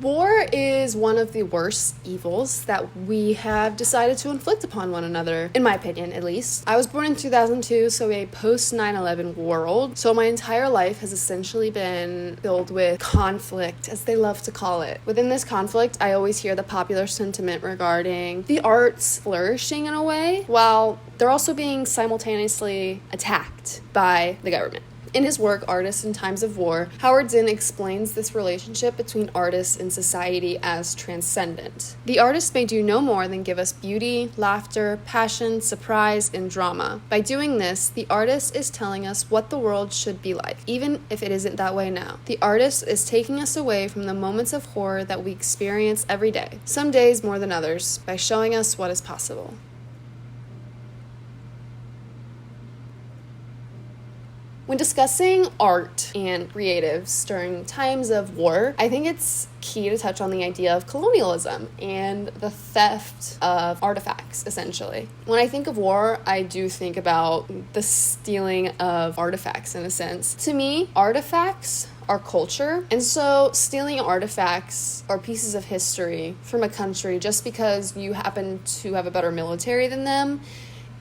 War is one of the worst evils that we have decided to inflict upon one another, in my opinion, at least. I was born in 2002, so a post-9/11 world, so my entire life has essentially been filled with conflict, as they love to call it. Within this conflict, I always hear the popular sentiment regarding the arts flourishing in a way, while they're also being simultaneously attacked by the government. In his work, Artists in Times of War, Howard Zinn explains this relationship between artists and society as transcendent. The artist may do no more than give us beauty, laughter, passion, surprise, and drama. By doing this, the artist is telling us what the world should be like, even if it isn't that way now. The artist is taking us away from the moments of horror that we experience every day, some days more than others, by showing us what is possible. When discussing art and creatives during times of war, I think it's key to touch on the idea of colonialism and the theft of artifacts, essentially. When I think of war, I do think about the stealing of artifacts, in a sense. To me, artifacts are culture, and so stealing artifacts or pieces of history from a country just because you happen to have a better military than them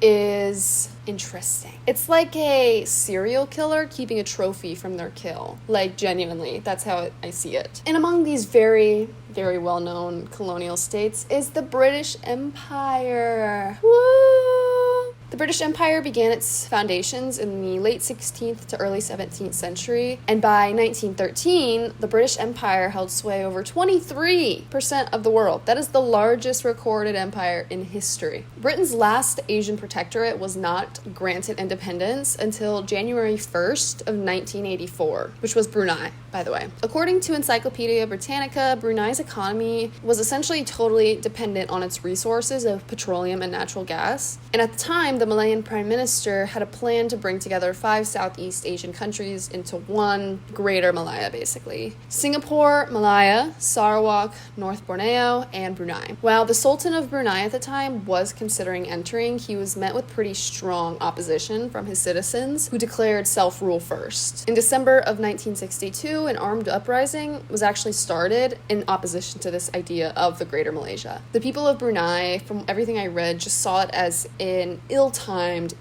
is interesting. It's like a serial killer keeping a trophy from their kill. Like, genuinely, that's how I see it. And among these very, very well-known colonial states is the British Empire. Woo! The British Empire began its foundations in the late 16th to early 17th century, and by 1913, the British Empire held sway over 23% of the world. That is the largest recorded empire in history. Britain's last Asian protectorate was not granted independence until January 1st of 1984, which was Brunei, by the way. According to Encyclopedia Britannica, Brunei's economy was essentially totally dependent on its resources of petroleum and natural gas, and at the time, the Malayan Prime Minister had a plan to bring together 5 Southeast Asian countries into one greater Malaya, basically. Singapore, Malaya, Sarawak, North Borneo, and Brunei. While the Sultan of Brunei at the time was considering entering, he was met with pretty strong opposition from his citizens, who declared self-rule first. In December of 1962, an armed uprising was actually started in opposition to this idea of the Greater Malaysia. The people of Brunei, from everything I read, just saw it as an ill-timed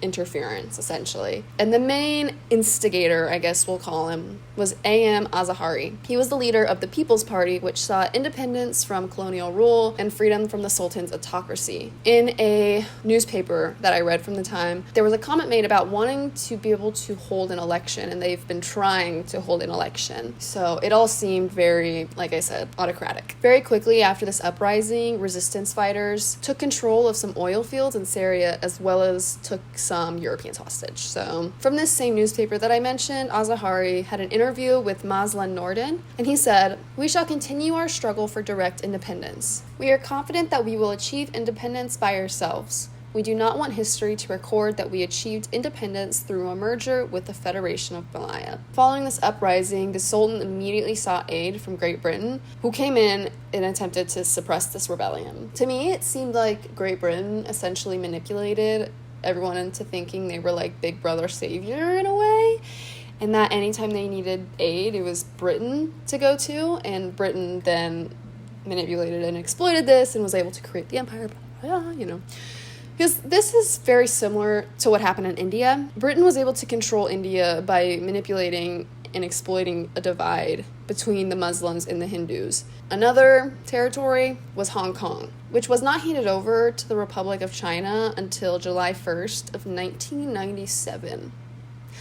interference, essentially. And the main instigator, I guess we'll call him, was A.M. Azahari. He was the leader of the People's Party, which sought independence from colonial rule and freedom from the Sultan's autocracy. In a newspaper that I read from the time, there was a comment made about wanting to be able to hold an election, and they've been trying to hold an election. So it all seemed very, like I said, autocratic. Very quickly after this uprising, resistance fighters took control of some oil fields in Syria, as well as took some Europeans hostage. So from this same newspaper that I mentioned, Azahari had an interview with Mazlan Norden, and he said, "We shall continue our struggle for direct independence. We are confident that we will achieve independence by ourselves. We do not want history to record that we achieved independence through a merger with the Federation of Malaya." Following this uprising, the Sultan immediately sought aid from Great Britain, who came in and attempted to suppress this rebellion. To me, it seemed like Great Britain essentially manipulated everyone into thinking they were like Big Brother savior in a way, and that anytime they needed aid, it was Britain to go to, and Britain then manipulated and exploited this and was able to create the empire, Because this is very similar to what happened in India. Britain was able to control India by manipulating and exploiting a divide between the Muslims and the Hindus. Another territory was Hong Kong, which was not handed over to the Republic of China until July 1st of 1997.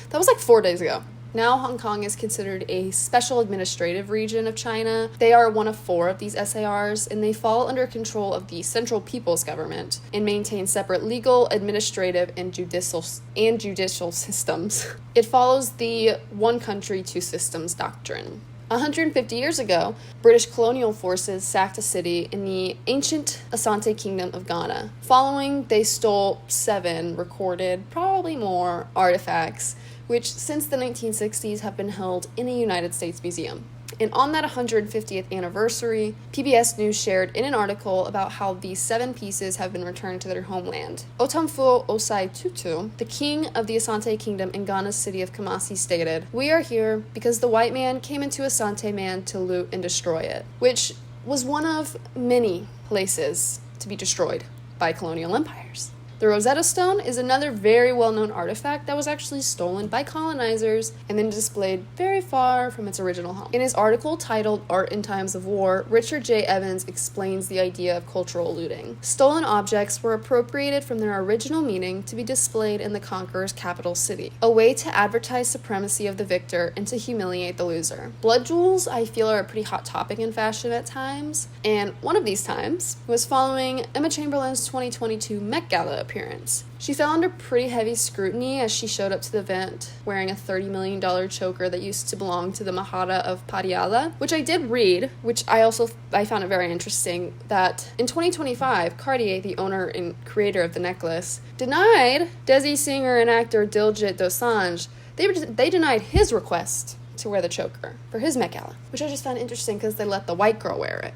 That was like 4 days ago. Now Hong Kong is considered a special administrative region of China. They are one of 4 of these SARs, and they fall under control of the Central People's Government and maintain separate legal, administrative, and judicial systems. It follows the one country, two systems doctrine. 150 years ago, British colonial forces sacked a city in the ancient Asante Kingdom of Ghana. Following, they stole 7 recorded, probably more, artifacts, which since the 1960s have been held in a United States museum. And on that 150th anniversary, PBS News shared in an article about how these 7 pieces have been returned to their homeland. Otamfo Osai Tutu, the king of the Asante Kingdom in Ghana's city of Kumasi, stated, "We are here because the white man came into Asante man to loot and destroy it," which was one of many places to be destroyed by colonial empires. The Rosetta Stone is another very well-known artifact that was actually stolen by colonizers and then displayed very far from its original home. In his article titled Art in Times of War, Richard J. Evans explains the idea of cultural looting. Stolen objects were appropriated from their original meaning to be displayed in the conqueror's capital city, a way to advertise supremacy of the victor and to humiliate the loser. Blood jewels, I feel, are a pretty hot topic in fashion at times, and one of these times was following Emma Chamberlain's 2022 Met Gala appearance. She fell under pretty heavy scrutiny as she showed up to the event wearing a $30 million choker that used to belong to the MAHATY of Patiala, which I did read, which I found it very interesting, that in 2025, Cartier, the owner and creator of the necklace, denied Desi singer and actor Diljit Dosanjh. They denied his request to wear the choker for his Met Gala, which I just found interesting because they let the white girl wear it.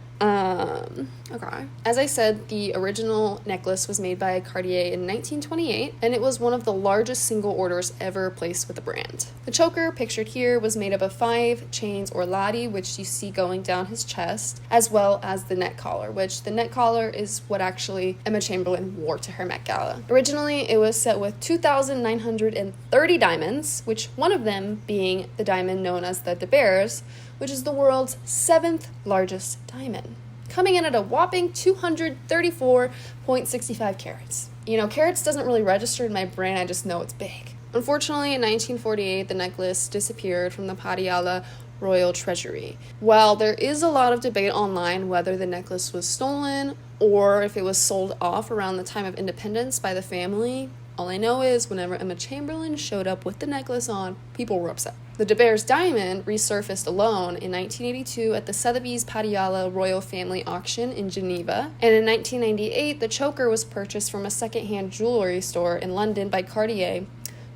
Okay. As I said, the original necklace was made by Cartier in 1928, and it was one of the largest single orders ever placed with the brand. The choker, pictured here, was made up of 5 chains or lati, which you see going down his chest, as well as the neck collar, which the neck collar is what actually Emma Chamberlain wore to her Met Gala. Originally, it was set with 2,930 diamonds, which one of them being the diamond known as the De Beers, which is the world's 7th largest diamond, coming in at a whopping 234.65 carats. You know, carats doesn't really register in my brain, I just know it's big. Unfortunately, in 1948, the necklace disappeared from the Patiala Royal Treasury. While there is a lot of debate online whether the necklace was stolen or if it was sold off around the time of independence by the family, all I know is whenever Emma Chamberlain showed up with the necklace on, people were upset. The De Beers diamond resurfaced alone in 1982 at the Sotheby's Patiala Royal Family Auction in Geneva, and in 1998 the choker was purchased from a second-hand jewelry store in London by Cartier,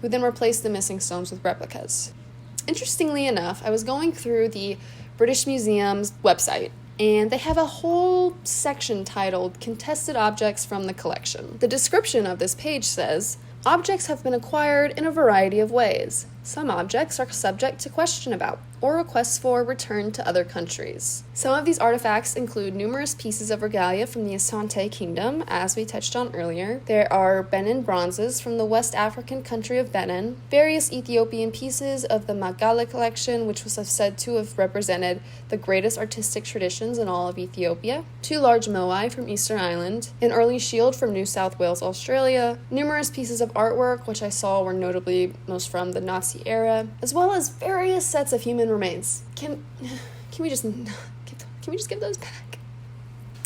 who then replaced the missing stones with replicas. Interestingly enough, I was going through the British Museum's website, and they have a whole section titled Contested Objects from the Collection. The description of this page says, "Objects have been acquired in a variety of ways. Some objects are subject to question about or requests for return to other countries." Some of these artifacts include numerous pieces of regalia from the Asante Kingdom, as we touched on earlier. There are Benin bronzes from the West African country of Benin, various Ethiopian pieces of the Magala collection, which was said to have represented the greatest artistic traditions in all of Ethiopia, 2 large moai from Easter Island, an early shield from New South Wales, Australia, numerous pieces of artwork, which I saw were notably most from the Nazi era, as well as various sets of human remains. Can we just give those back?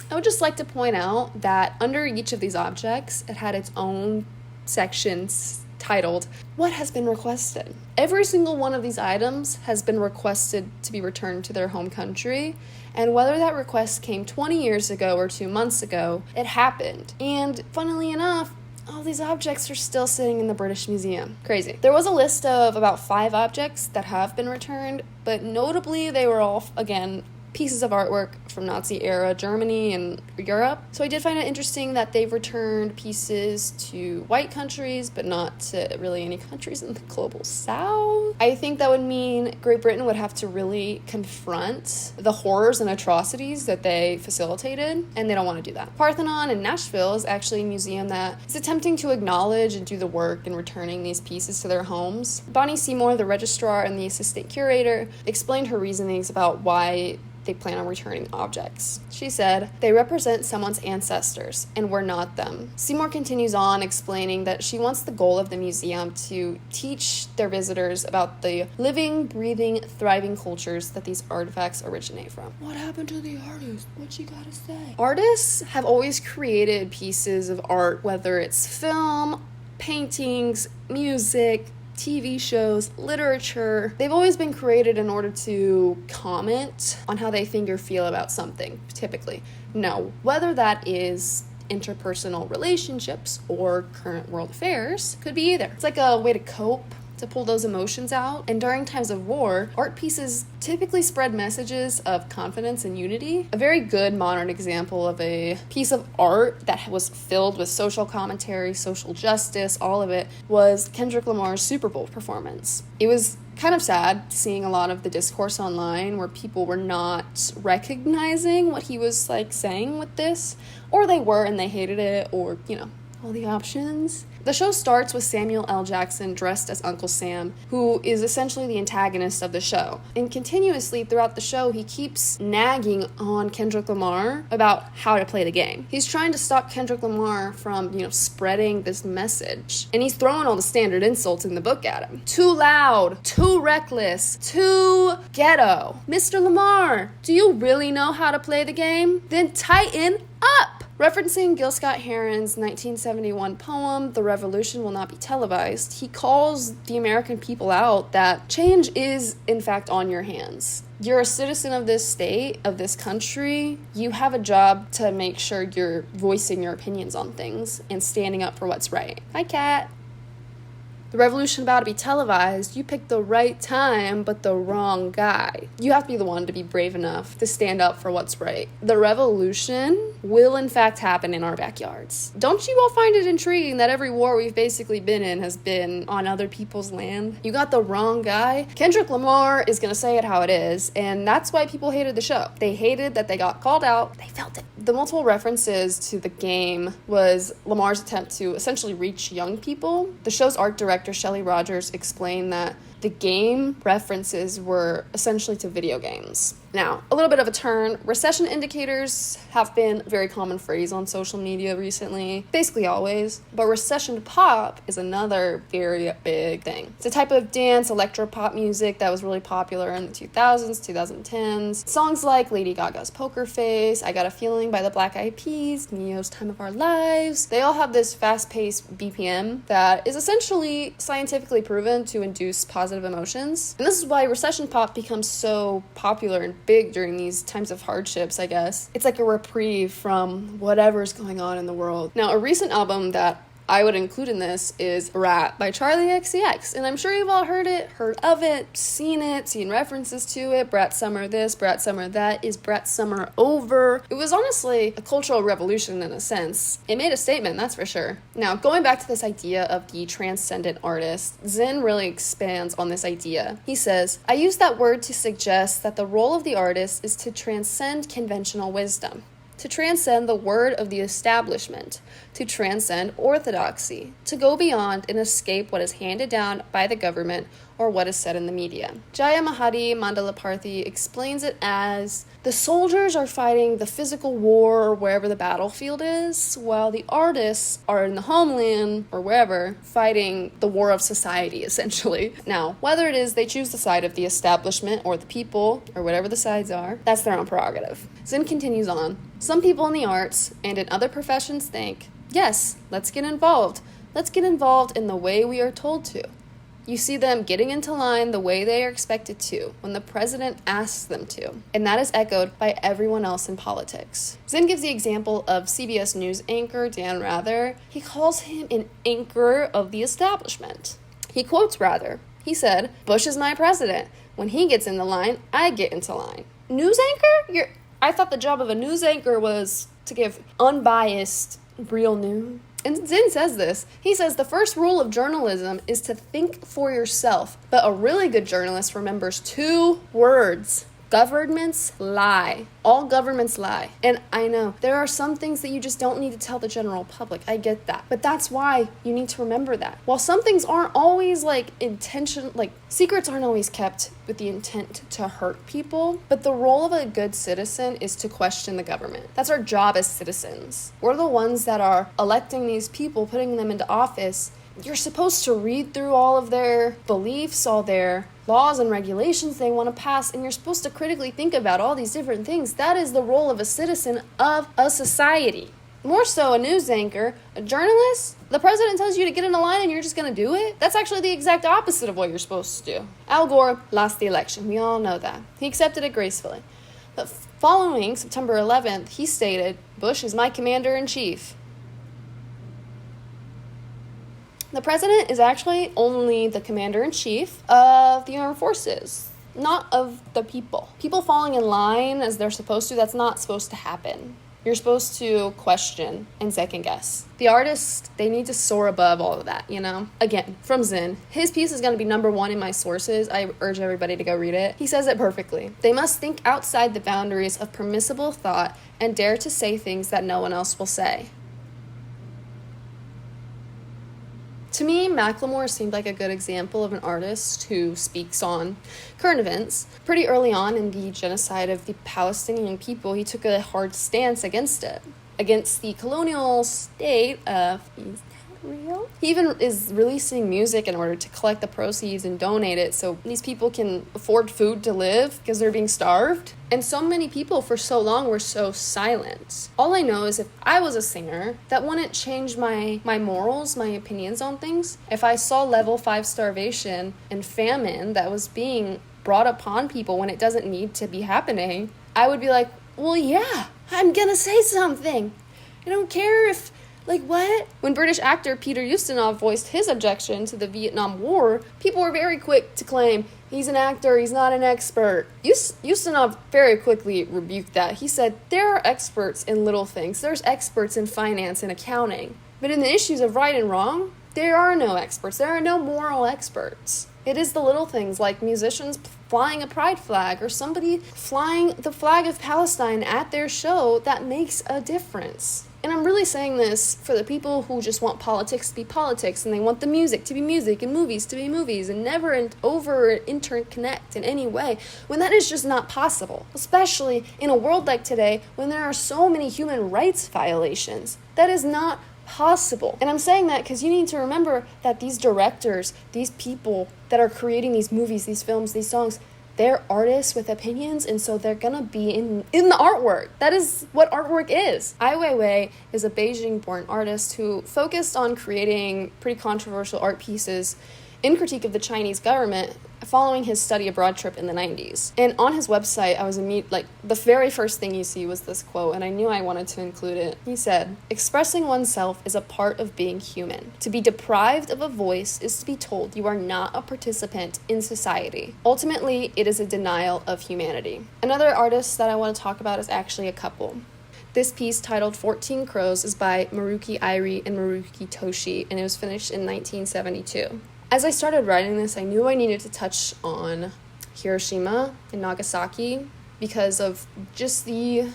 I would just like to point out that under each of these objects, it had its own sections titled, "What has been requested?" Every single one of these items has been requested to be returned to their home country, and whether that request came 20 years ago or 2 months ago, it happened. And funnily enough, all these objects are still sitting in the British Museum. Crazy. There was a list of about 5 objects that have been returned, but notably they were all, again, pieces of artwork from Nazi-era Germany and Europe. So I did find it interesting that they've returned pieces to white countries, but not to really any countries in the global south. I think that would mean Great Britain would have to really confront the horrors and atrocities that they facilitated, and they don't want to do that. Parthenon in Nashville is actually a museum that is attempting to acknowledge and do the work in returning these pieces to their homes. Bonnie Seymour, the registrar and the assistant curator, explained her reasonings about why they plan on returning objects. She said, "They represent someone's ancestors, and we're not them." Seymour continues on explaining that she wants the goal of the museum to teach their visitors about the living, breathing, thriving cultures that these artifacts originate from. What happened to the artists? What you gotta say? Artists have always created pieces of art, whether it's film, paintings, music, TV shows, literature. They've always been created in order to comment on how they think or feel about something, typically. No, whether that is interpersonal relationships or current world affairs, could be either. It's like a way to cope, to pull those emotions out. And during times of war, art pieces typically spread messages of confidence and unity. A very good modern example of a piece of art that was filled with social commentary, social justice, all of it, was Kendrick Lamar's Super Bowl performance. It was kind of sad seeing a lot of the discourse online where people were not recognizing what he was like saying with this, or they were and they hated it, or all the options. The show starts with Samuel L. Jackson dressed as Uncle Sam, who is essentially the antagonist of the show. And continuously throughout the show, he keeps nagging on Kendrick Lamar about how to play the game. He's trying to stop Kendrick Lamar from, spreading this message. And he's throwing all the standard insults in the book at him. Too loud, too reckless, too ghetto. Mr. Lamar, do you really know how to play the game? Then tighten up! Referencing Gil Scott-Heron's 1971 poem, The Revolution Will Not Be Televised, he calls the American people out that change is, in fact, on your hands. You're a citizen of this state, of this country. You have a job to make sure you're voicing your opinions on things and standing up for what's right. Hi, Cat. The revolution about to be televised, you picked the right time, but the wrong guy. You have to be the one to be brave enough to stand up for what's right. The revolution will in fact happen in our backyards. Don't you all find it intriguing that every war we've basically been in has been on other people's land? You got the wrong guy. Kendrick Lamar is gonna say it how it is, and that's why people hated the show. They hated that they got called out. They felt it. The multiple references to the game was Lamar's attempt to essentially reach young people. The show's art director Shelley Rogers explained that the game references were essentially to video games. Now, a little bit of a turn. Recession indicators have been a very common phrase on social media recently, basically always, but recession pop is another very big thing. It's a type of dance, electro-pop music that was really popular in the 2000s, 2010s. Songs like Lady Gaga's Poker Face, I Got a Feeling by the Black Eyed Peas, Neo's Time of Our Lives, they all have this fast-paced BPM that is essentially scientifically proven to induce positive emotions. And this is why recession pop becomes so popular and big during these times of hardships, I guess. It's like a reprieve from whatever's going on in the world. Now, a recent album that I would include in this is Rat by Charlie XCX, and I'm sure you've all heard of it, seen references to it. Brat Summer this, Brat Summer that. Is Brat Summer over? It was honestly a cultural revolution in a sense. It made a statement, that's for sure. Now, going back to this idea of the transcendent artist, Zen really expands on this idea. He says, I use that word to suggest that the role of the artist is to transcend conventional wisdom, to transcend the word of the establishment, to transcend orthodoxy, to go beyond and escape what is handed down by the government or what is said in the media. JAYA MAHATY, MANDALAPARTHY explains it as the soldiers are fighting the physical war or wherever the battlefield is, while the artists are in the homeland or wherever fighting the war of society, essentially. Now, whether it is they choose the side of the establishment or the people or whatever the sides are, that's their own prerogative. Zen continues on. Some people in the arts and in other professions think, yes, let's get involved. Let's get involved in the way we are told to. You see them getting into line the way they are expected to when the president asks them to, and that is echoed by everyone else in politics. Zen gives the example of CBS News anchor Dan Rather. He calls him an anchor of the establishment. He quotes Rather. He said, Bush is my president. When he gets in the line, I get into line. News anchor? I thought the job of a news anchor was to give unbiased, real news. And Zen says this. He says the first rule of journalism is to think for yourself. But a really good journalist remembers two words. Governments lie. All governments lie. And I know there are some things that you just don't need to tell the general public. I get that. But that's why you need to remember that. While some things aren't always secrets aren't always kept with the intent to hurt people, but the role of a good citizen is to question the government. That's our job as citizens. We're the ones that are electing these people, putting them into office. You're supposed to read through all of their beliefs, all their laws and regulations they want to pass, and you're supposed to critically think about all these different things. That is the role of a citizen of a society. More so a news anchor, a journalist, the president tells you to get in a line and you're just going to do it? That's actually the exact opposite of what you're supposed to do. Al Gore lost the election. We all know that. He accepted it gracefully. But following September 11th, he stated, Bush is my commander-in-chief. The president is actually only the commander-in-chief of the armed forces, not of the people. People falling in line as they're supposed to, that's not supposed to happen. You're supposed to question and second guess. The artists, they need to soar above all of that, you know? Again, from Zinn. His piece is going to be number 1 in my sources. I urge everybody to go read it. He says it perfectly. They must think outside the boundaries of permissible thought and dare to say things that no one else will say. To me, Macklemore seemed like a good example of an artist who speaks on current events. Pretty early on in the genocide of the Palestinian people, he took a hard stance against it, against the colonial state of, is that real? He even is releasing music in order to collect the proceeds and donate it so these people can afford food to live because they're being starved. And so many people for so long were so silent. All I know is if I was a singer, that wouldn't change my morals, my opinions on things. If I saw level 5 starvation and famine that was being brought upon people when it doesn't need to be happening, I would be like, well, yeah, I'm gonna say something. I don't care if, like, what? When British actor Peter Ustinov voiced his objection to the Vietnam War, people were very quick to claim, he's an actor, he's not an expert. Ustinov very quickly rebuked that. He said, there are experts in little things. There's experts in finance and accounting. But in the issues of right and wrong, there are no experts. There are no moral experts. It is the little things like musicians flying a pride flag or somebody flying the flag of Palestine at their show that makes a difference. And I'm really saying this for the people who just want politics to be politics and they want the music to be music and movies to be movies and never interconnect in any way, when that is just not possible, especially in a world like today when there are so many human rights violations. That is not possible. And I'm saying that because you need to remember that these directors, these people that are creating these movies, these films, these songs, they're artists with opinions, and so they're gonna be in the artwork. That is what artwork is. Ai Weiwei is a Beijing-born artist who focused on creating pretty controversial art pieces in critique of the Chinese government following his study abroad trip in the 90s. And on his website, the very first thing you see was this quote, and I knew I wanted to include it. He said, "Expressing oneself is a part of being human. To be deprived of a voice is to be told you are not a participant in society. Ultimately, it is a denial of humanity." Another artist that I want to talk about is actually a couple. This piece, titled 14 Crows, is by Maruki Airi and Maruki Toshi, and it was finished in 1972. As I started writing this, I knew I needed to touch on Hiroshima and Nagasaki because of just the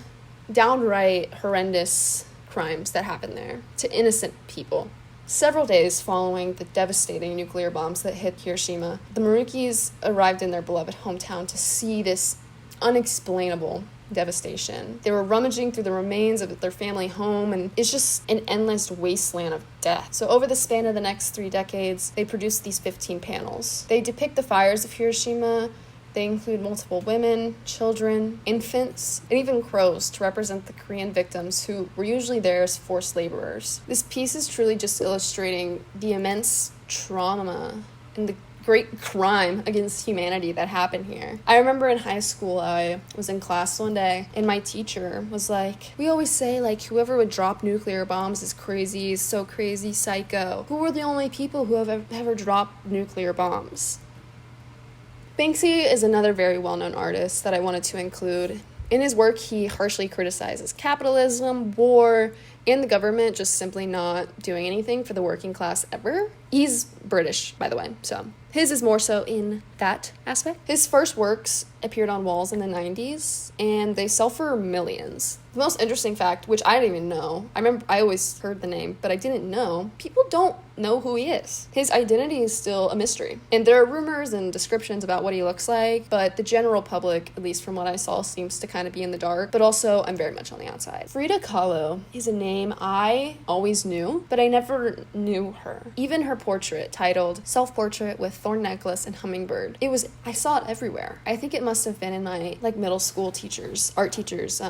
downright horrendous crimes that happened there to innocent people. Several days following the devastating nuclear bombs that hit Hiroshima, the Marukis arrived in their beloved hometown to see this unexplainable devastation. They were rummaging through the remains of their family home, and it's just an endless wasteland of death. So over the span of the next 3 decades, they produced these 15 panels. They depict the fires of Hiroshima. They include multiple women, children, infants, and even crows to represent the Korean victims who were usually there as forced laborers. This piece is truly just illustrating the immense trauma and the great crime against humanity that happened here. I remember in high school, I was in class one day, and my teacher was like, we always say, like, whoever would drop nuclear bombs is crazy, is so crazy, psycho. Who are the only people who have ever dropped nuclear bombs? Banksy is another very well-known artist that I wanted to include. In his work, he harshly criticizes capitalism, war, and the government just simply not doing anything for the working class ever. He's British, by the way, so his is more so in that aspect. His first works appeared on walls in the 90s, and they sell for millions. The most interesting fact, which I didn't even know, I always heard the name, but I didn't know, people don't know who he is. His identity is still a mystery. And there are rumors and descriptions about what he looks like, but the general public, at least from what I saw, seems to kind of be in the dark, but also I'm very much on the outside. Frida Kahlo is a name I always knew, but I never knew her. Even her portrait, titled Self-Portrait with Thorn Necklace and Hummingbird, I saw it everywhere. I think it must have been in my middle school art teacher's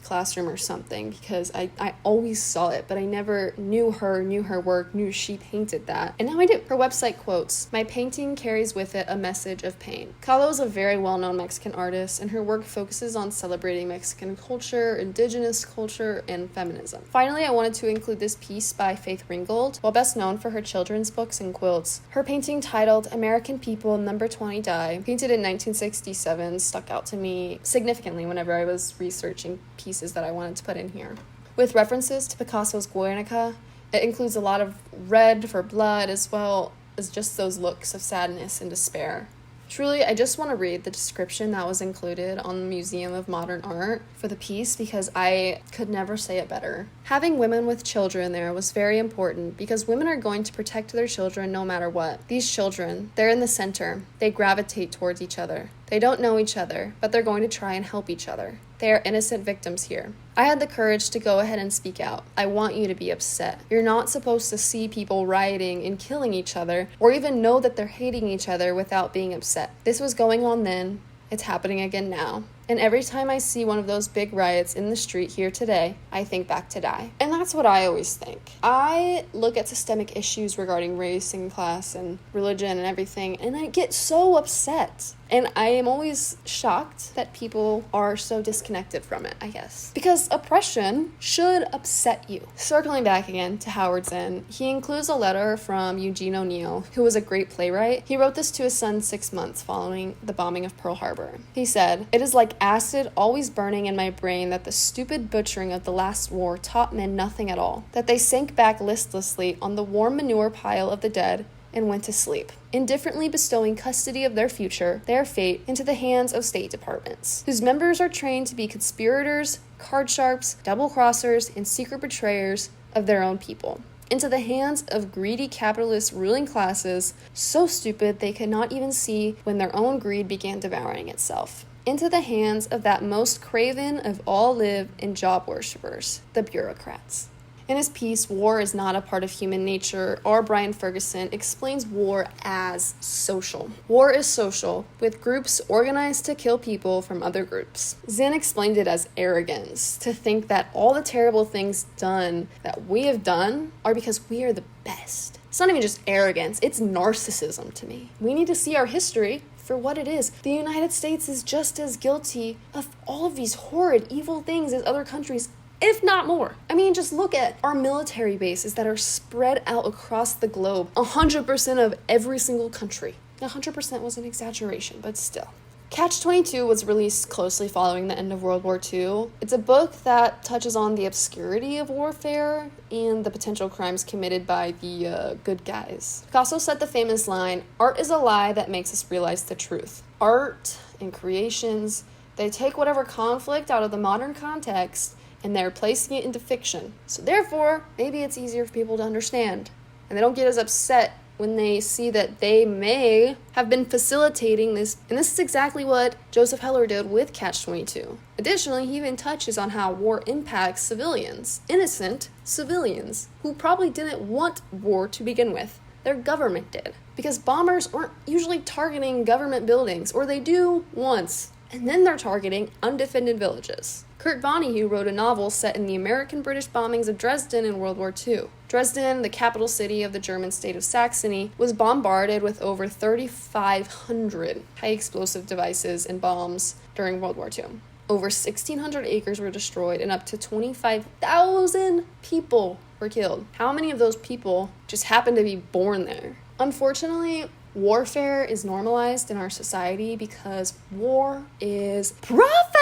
classroom. classroom or something, because I always saw it, but I never knew her work, knew she painted that. And now I do. Her website quotes, "My painting carries with it a message of pain." Kahlo is a very well-known Mexican artist, and her work focuses on celebrating Mexican culture, indigenous culture, and feminism. Finally, I wanted to include this piece by Faith Ringgold. While best known for her children's books and quilts, her painting titled "American People, Number 20 Die," painted in 1967, stuck out to me significantly whenever I was researching pieces that I wanted to put in here. With references to Picasso's Guernica, it includes a lot of red for blood, as well as just those looks of sadness and despair. Truly, I just want to read the description that was included on the Museum of Modern Art for the piece, because I could never say it better. Having women with children there was very important, because women are going to protect their children no matter what. These children, they're in the center. They gravitate towards each other. They don't know each other, but they're going to try and help each other. They are innocent victims here. I had the courage to go ahead and speak out. I want you to be upset. You're not supposed to see people rioting and killing each other, or even know that they're hating each other without being upset. This was going on then. It's happening again now. And every time I see one of those big riots in the street here today, I think back to die. And that's what I always think. I look at systemic issues regarding race and class and religion and everything, and I get so upset. And I am always shocked that people are so disconnected from it, I guess. Because oppression should upset you. Circling back again to Howard Zinn, he includes a letter from Eugene O'Neill, who was a great playwright. He wrote this to his son 6 months following the bombing of Pearl Harbor. He said, "It is like acid always burning in my brain that the stupid butchering of the last war taught men nothing at all, that they sank back listlessly on the warm manure pile of the dead and went to sleep, indifferently bestowing custody of their future, their fate, into the hands of state departments, whose members are trained to be conspirators, card sharps, double-crossers, and secret betrayers of their own people, into the hands of greedy capitalist ruling classes, so stupid they could not even see when their own greed began devouring itself, into the hands of that most craven of all live and job worshippers, the bureaucrats." In his piece, "War is Not a Part of Human Nature," R. Brian Ferguson explains war as social. War is social, with groups organized to kill people from other groups. Zinn explained it as arrogance, to think that all the terrible things done that we have done are because we are the best. It's not even just arrogance, it's narcissism to me. We need to see our history for what it is. The United States is just as guilty of all of these horrid, evil things as other countries, if not more. I mean, just look at our military bases that are spread out across the globe. 100% of every single country. 100% was an exaggeration, but still. Catch-22 was released closely following the end of World War II. It's a book that touches on the obscurity of warfare and the potential crimes committed by the good guys. Picasso said the famous line, "Art is a lie that makes us realize the truth." Art and creations, they take whatever conflict out of the modern context and they're placing it into fiction. So therefore, maybe it's easier for people to understand. And they don't get as upset when they see that they may have been facilitating this. And this is exactly what Joseph Heller did with Catch-22. Additionally, he even touches on how war impacts civilians, innocent civilians, who probably didn't want war to begin with. Their government did. Because bombers aren't usually targeting government buildings, or they do once, and then they're targeting undefended villages. Kurt Vonnegut wrote a novel set in the American-British bombings of Dresden in World War II. Dresden, the capital city of the German state of Saxony, was bombarded with over 3,500 high-explosive devices and bombs during World War II. Over 1,600 acres were destroyed and up to 25,000 people were killed. How many of those people just happened to be born there? Unfortunately, warfare is normalized in our society because war is profit!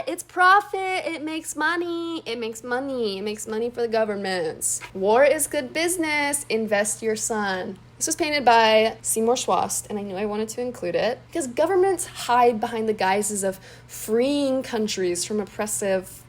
It's profit. It makes money. It makes money. It makes money for the governments. War is good business. Invest your son. This was painted by Seymour Schwast, and I knew I wanted to include it because governments hide behind the guises of freeing countries from oppressive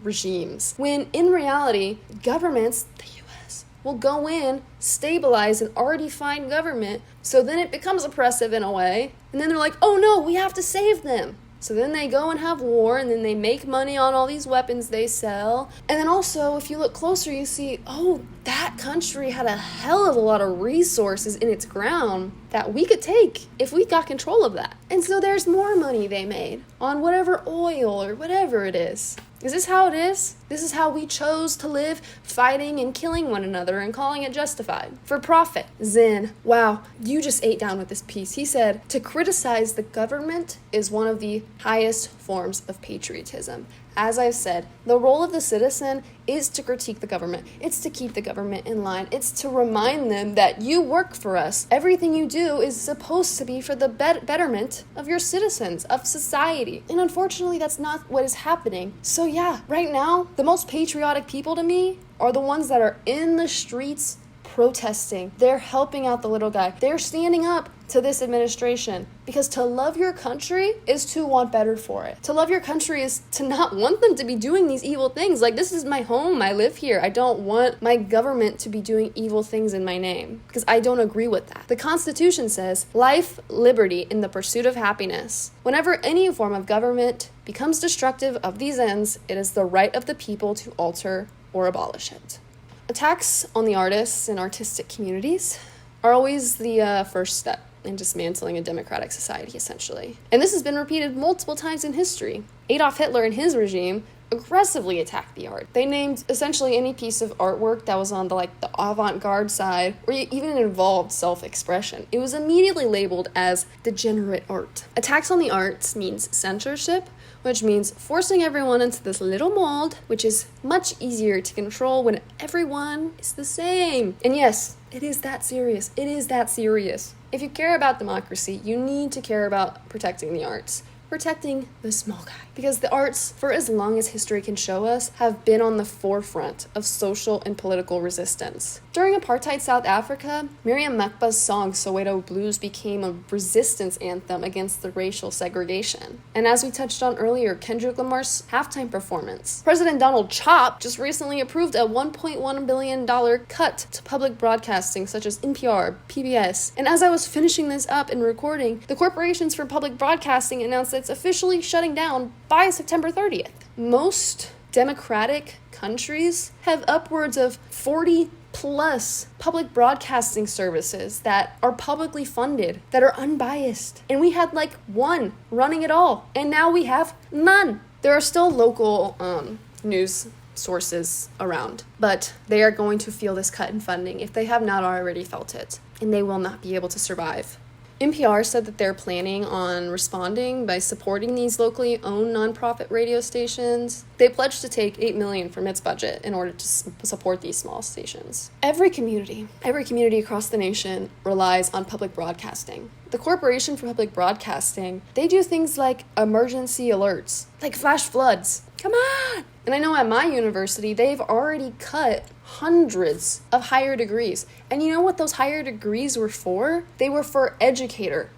regimes, when in reality, governments, the US, will go in, stabilize an already fine government, so then it becomes oppressive in a way, and then they're like, oh no, we have to save them. So then they go and have war, and then they make money on all these weapons they sell. And then also, if you look closer, you see, oh, that country had a hell of a lot of resources in its ground that we could take if we got control of that. And so there's more money they made on whatever oil or whatever it is. Is this how it is? This is how we chose to live, fighting and killing one another and calling it justified. For profit. Zen. Wow, you just ate down with this piece. He said, to criticize the government is one of the highest forms of patriotism. As I've said, the role of the citizen is to critique the government. It's to keep the government in line. It's to remind them that you work for us. Everything you do is supposed to be for the betterment of your citizens, of society. And unfortunately, that's not what is happening. So yeah, right now, the most patriotic people to me are the ones that are in the streets protesting. They're helping out the little guy. They're standing up to this administration, because to love your country is to want better for it. To love your country is to not want them to be doing these evil things. Like, this is my home. I live here. I don't want my government to be doing evil things in my name, because I don't agree with that. The Constitution says life, liberty, and the pursuit of happiness. Whenever any form of government becomes destructive of these ends, it is the right of the people to alter or abolish it. Attacks on the artists and artistic communities are always the first step in dismantling a democratic society, essentially. And this has been repeated multiple times in history. Adolf Hitler and his regime aggressively attacked the art. They named essentially any piece of artwork that was on the avant-garde side, or even involved self-expression. It was immediately labeled as degenerate art. Attacks on the arts means censorship, which means forcing everyone into this little mold, which is much easier to control when everyone is the same. And yes, it is that serious. It is that serious. If you care about democracy, you need to care about protecting the arts. Protecting the small guy. Because the arts, for as long as history can show us, have been on the forefront of social and political resistance. During apartheid South Africa, Miriam Makba's song Soweto Blues became a resistance anthem against the racial segregation. And as we touched on earlier, Kendrick Lamar's halftime performance. President Donald Trump just recently approved a $1.1 billion cut to public broadcasting such as NPR, PBS. And as I was finishing this up and recording, the Corporations for Public Broadcasting announced that it's officially shutting down by September 30th. Most democratic countries have upwards of 40 plus public broadcasting services that are publicly funded, that are unbiased. And we had one running it all, and now we have none. There are still local news sources around, but they are going to feel this cut in funding if they have not already felt it, and they will not be able to survive. NPR said that they're planning on responding by supporting these locally owned nonprofit radio stations. They pledged to take $8 million from its budget in order to support these small stations. Every community across the nation relies on public broadcasting. The Corporation for Public Broadcasting, they do things like emergency alerts, like flash floods. Come on! And I know at my university, they've already cut hundreds of higher degrees. And you know what those higher degrees were for? They were for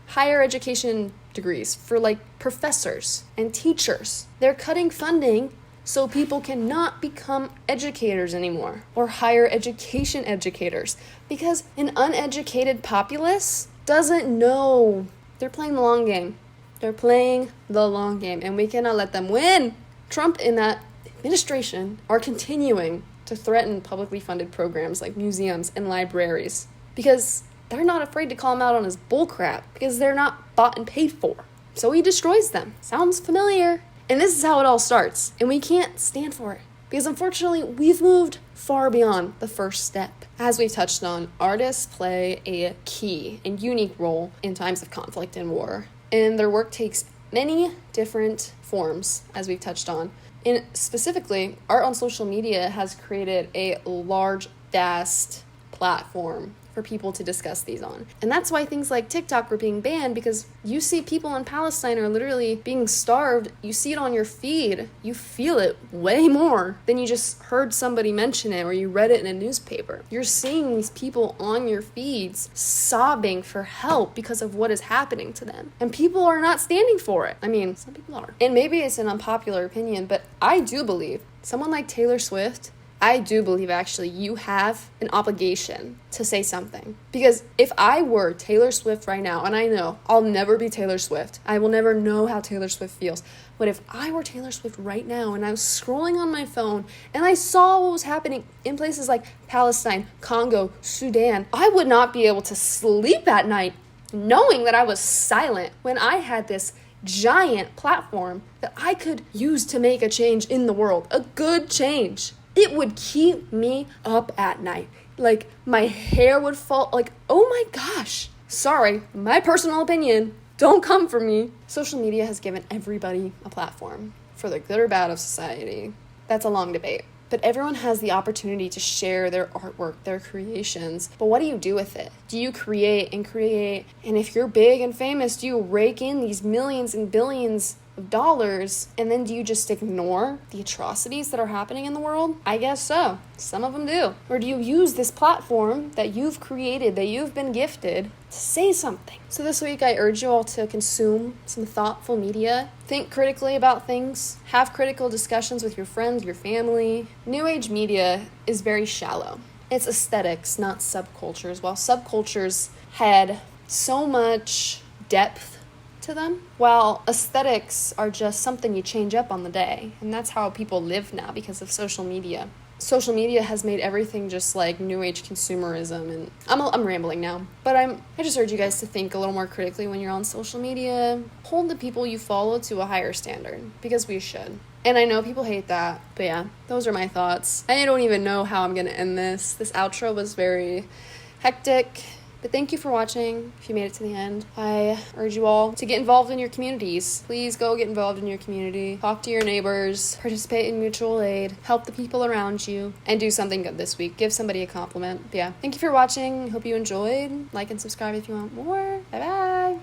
higher education degrees, for professors and teachers. They're cutting funding so people cannot become educators anymore, or higher education educators, because an uneducated populace doesn't know. They're playing the long game. They're playing the long game, and we cannot let them win. Trump and that administration are continuing to threaten publicly funded programs like museums and libraries, because they're not afraid to call him out on his bullcrap, because they're not bought and paid for. So he destroys them. Sounds familiar? And this is how it all starts, and we can't stand for it, because unfortunately we've moved far beyond the first step. As we've touched on, artists play a key and unique role in times of conflict and war, and their work takes many different forms, as we've touched on. And specifically, art on social media has created a large, vast platform for people to discuss these on. And that's why things like TikTok were being banned, because you see people in Palestine are literally being starved. You see it on your feed. You feel it way more than you just heard somebody mention it or you read it in a newspaper. You're seeing these people on your feeds sobbing for help because of what is happening to them. And people are not standing for it. I mean, some people are. And maybe it's an unpopular opinion, but I do believe someone like Taylor Swift, I do believe actually you have an obligation to say something. Because if I were Taylor Swift right now, and I know I'll never be Taylor Swift, I will never know how Taylor Swift feels, but if I were Taylor Swift right now and I was scrolling on my phone and I saw what was happening in places like Palestine, Congo, Sudan, I would not be able to sleep at night knowing that I was silent when I had this giant platform that I could use to make a change in the world, a good change, it would keep me up at night. Like, my hair would fall, like, oh my gosh. Sorry, my personal opinion, don't come for me. Social media has given everybody a platform, for the good or bad of society. That's a long debate. But everyone has the opportunity to share their artwork, their creations. But what do you do with it? Do you create? And if you're big and famous, do you rake in these millions and billions of dollars? And then do you just ignore the atrocities that are happening in the world? I guess so. Some of them do. Or do you use this platform that you've created, that you've been gifted, to say something? So this week I urge you all to consume some thoughtful media. Think critically about things. Have critical discussions with your friends, your family. New age media is very shallow. It's aesthetics, not subcultures. While subcultures had so much depth to them, while aesthetics are just something you change up on the day. And that's how people live now because of social media. Social media has made everything just like new age consumerism, and I'm rambling now, but I just urge you guys to think a little more critically when you're on social media. Hold the people you follow to a higher standard, because we should. And I know people hate that, but yeah, those are my thoughts. I don't even know how I'm gonna end this. This outro was very hectic. But thank you for watching. If you made it to the end, I urge you all to get involved in your communities. Please go get involved in your community. Talk to your neighbors. Participate in mutual aid. Help the people around you. And do something good this week. Give somebody a compliment. But yeah, thank you for watching. Hope you enjoyed. Like and subscribe if you want more. Bye-bye.